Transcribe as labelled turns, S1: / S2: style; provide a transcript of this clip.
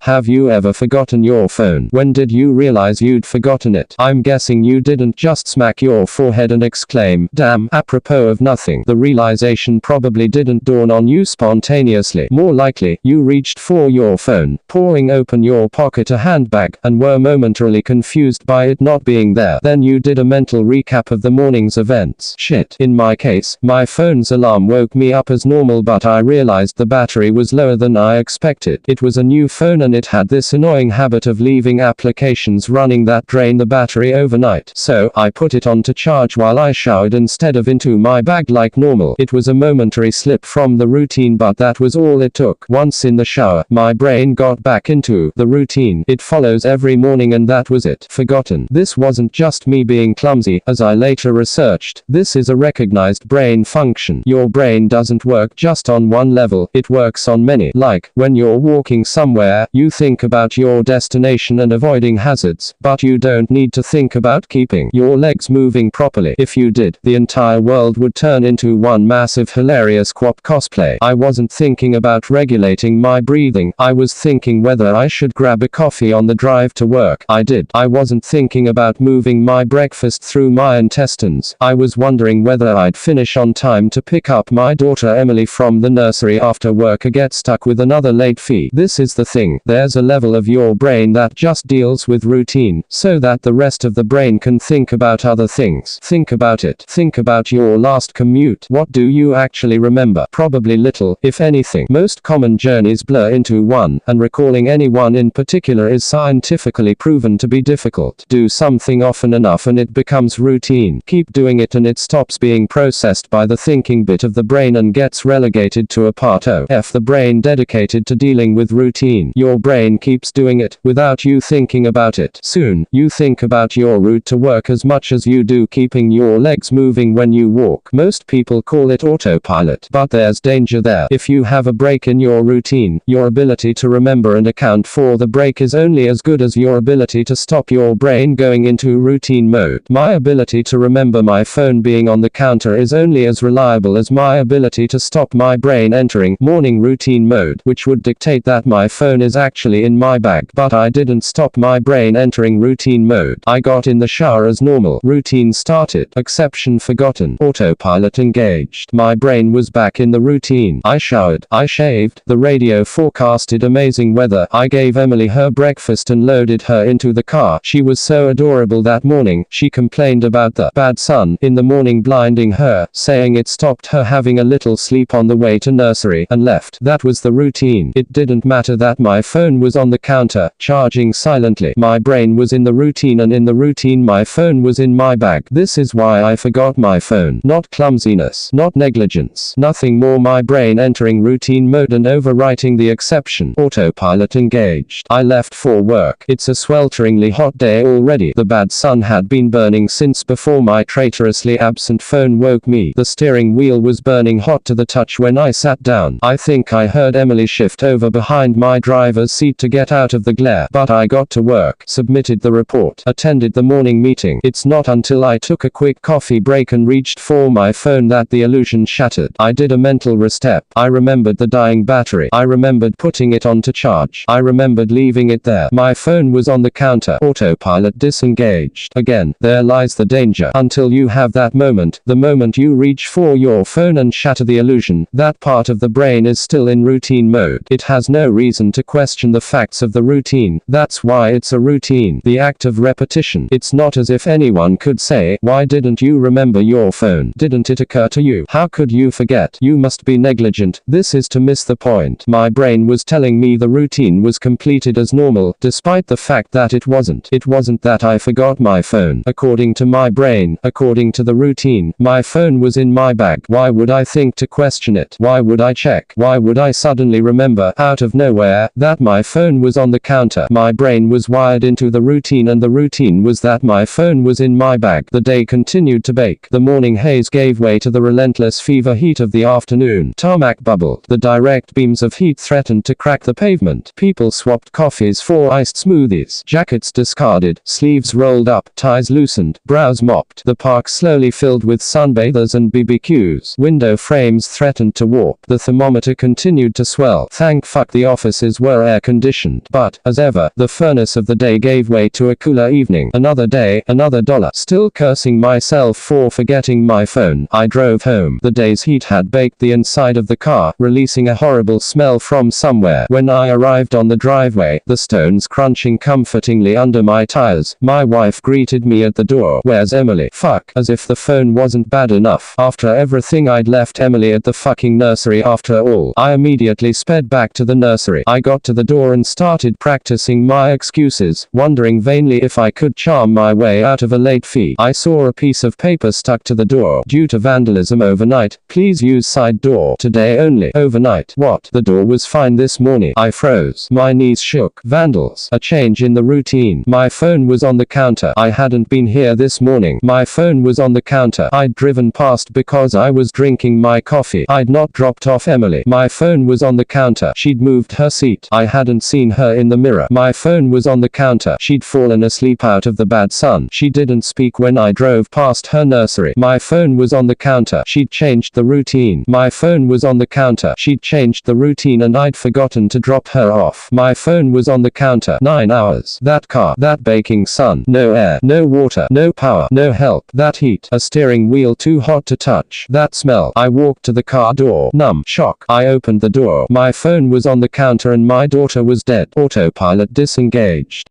S1: Have you ever forgotten your phone? When did you realize you'd forgotten it? I'm guessing you didn't just smack your forehead and exclaim, "Damn," apropos of nothing. The realization probably didn't dawn on you spontaneously. More likely, you reached for your phone, pulling open your pocket a handbag, and were momentarily confused by it not being there. Then you did a mental recap of the morning's events. Shit. In my case, my phone's alarm woke me up as normal, but I realized the battery was lower than I expected. It was a new phone and it had this annoying habit of leaving applications running that drain the battery overnight. So, I put it on to charge while I showered instead of into my bag like normal. It was a momentary slip from the routine, but that was all it took. Once in the shower, my brain got back into the routine. It follows every morning and that was it. Forgotten. This wasn't just me being clumsy, as I later researched. This is a recognized brain function. Your brain doesn't work just on one level, it works on many. Like, when you're walking somewhere, you think about your destination and avoiding hazards, but you don't need to think about keeping your legs moving properly. If you did, the entire world would turn into one massive hilarious quap cosplay. I wasn't thinking about regulating my breathing, I was thinking whether I should grab a coffee on the drive to work. I did. I wasn't thinking about moving my breakfast through my intestines. I was wondering whether I'd finish on time to pick up my daughter Emily from the nursery after work or get stuck with another late fee. This is the thing. There's a level of your brain that just deals with routine, so that the rest of the brain can think about other things. Think about it. Think about your last commute. What do you actually remember? Probably little, if anything. Most common journeys blur into one, and recalling anyone in particular is scientifically proven to be difficult. Do something often enough and it becomes routine. Keep doing it and it stops being processed by the thinking bit of the brain and gets relegated to a part of the brain dedicated to dealing with routine. Your brain keeps doing it, without you thinking about it. Soon, you think about your route to work as much as you do keeping your legs moving when you walk. Most people call it autopilot, but there's danger there. If you have a break in your routine, your ability to remember and account for the break is only as good as your ability to stop your brain going into routine mode. My ability to remember my phone being on the counter is only as reliable as my ability to stop my brain entering morning routine mode, which would dictate that my phone is actually in my bag. But I didn't stop my brain entering routine mode. I got in the shower as normal. Routine started. Exception forgotten. Autopilot engaged. My brain was back in the routine. I showered. I shaved. The radio forecasted amazing weather. I gave Emily her breakfast and loaded her into the car. She was so adorable that morning. She complained about the bad sun in the morning blinding her, saying it stopped her having a little sleep on the way to nursery, and left. That was the routine. It didn't matter that my phone was on the counter, charging silently. My brain was in the routine, and in the routine my phone was in my bag. This is why I forgot my phone. Not clumsiness, not negligence, nothing more. My brain entering routine mode and overwriting the exception. Autopilot engaged. I left for work. It's a swelteringly hot day already. The bad sun had been burning since before my traitorously absent phone woke me. The steering wheel was burning hot to the touch when I sat down. I think I heard Emily shift over behind my driver's seat to get out of the glare. But I got to work, submitted the report, attended the morning meeting. It's not until I took a quick coffee break and reached for my phone that the illusion shattered. I did a mental restep. I remembered the dying battery. I remembered putting it on to charge. I remembered leaving it there. My phone was on the counter. Autopilot disengaged. Again, there lies the danger. Until you have that moment, the moment you reach for your phone and shatter the illusion, that part of the brain is still in routine mode. It has no reason to question the facts of the routine. That's why it's a routine. The act of repetition. It's not as if anyone could say, "Why didn't you remember your phone? Didn't it occur to you? How could you forget? You must be negligent." This is to miss the point. My brain was telling me the routine was completed as normal, despite the fact that it wasn't. It wasn't that I forgot my phone. According to my brain, according to the routine, my phone was in my bag. Why would I think to question it? Why would I check? Why would I suddenly remember, out of nowhere, that my phone was on the counter? My brain was wired into the routine, and the routine was that my phone was in my bag. The day continued to bake. The morning haze gave way to the relentless fever heat of the afternoon. Tarmac bubbled. The direct beams of heat threatened to crack the pavement. People swapped coffees for iced smoothies. Jackets discarded, sleeves rolled up, ties loosened, brows mopped. The park slowly filled with sunbathers and BBQs. Window frames threatened to warp. The thermometer continued to swell. Thank fuck the offices were air conditioned. But, as ever, the furnace of the day gave way to a cooler evening. Another day, another dollar. Still cursing myself for forgetting my phone, I drove home. The day's heat had baked the inside of the car, releasing a horrible smell from somewhere. When I arrived on the driveway, the stones crunching comfortingly under my tires, my wife greeted me at the door. "Where's Emily?" Fuck, as if the phone wasn't bad enough. After everything, I'd left Emily at the fucking nursery after all. I immediately sped back to the nursery. I got to the door and started practicing my excuses, wondering vainly if I could charm my way out of a late fee. I saw a piece of paper stuck to the door. "Due to vandalism overnight, please use side door. Today only." Overnight? What? The door was fine this morning. I froze. My knees shook. Vandals. A change in the routine. My phone was on the counter. I hadn't been here this morning. My phone was on the counter. I'd driven past because I was drinking my coffee. I'd not dropped off Emily. My phone was on the counter. She'd moved her seat. I hadn't seen her in the mirror. My phone was on the counter. She'd fallen asleep out of the bad sun. She didn't speak when I drove past her nursery. My phone was on the counter. She'd changed the routine. My phone was on the counter. She'd changed the routine and I'd forgotten to drop her off. My phone was on the counter. 9 hours. That car. That baking sun. No air. No water. No power. No help. That heat. A steering wheel too hot to touch. That smell. I walked to the car door. Numb. Shock. I opened the door. My phone was on the counter and my daughter was dead. Autopilot disengaged.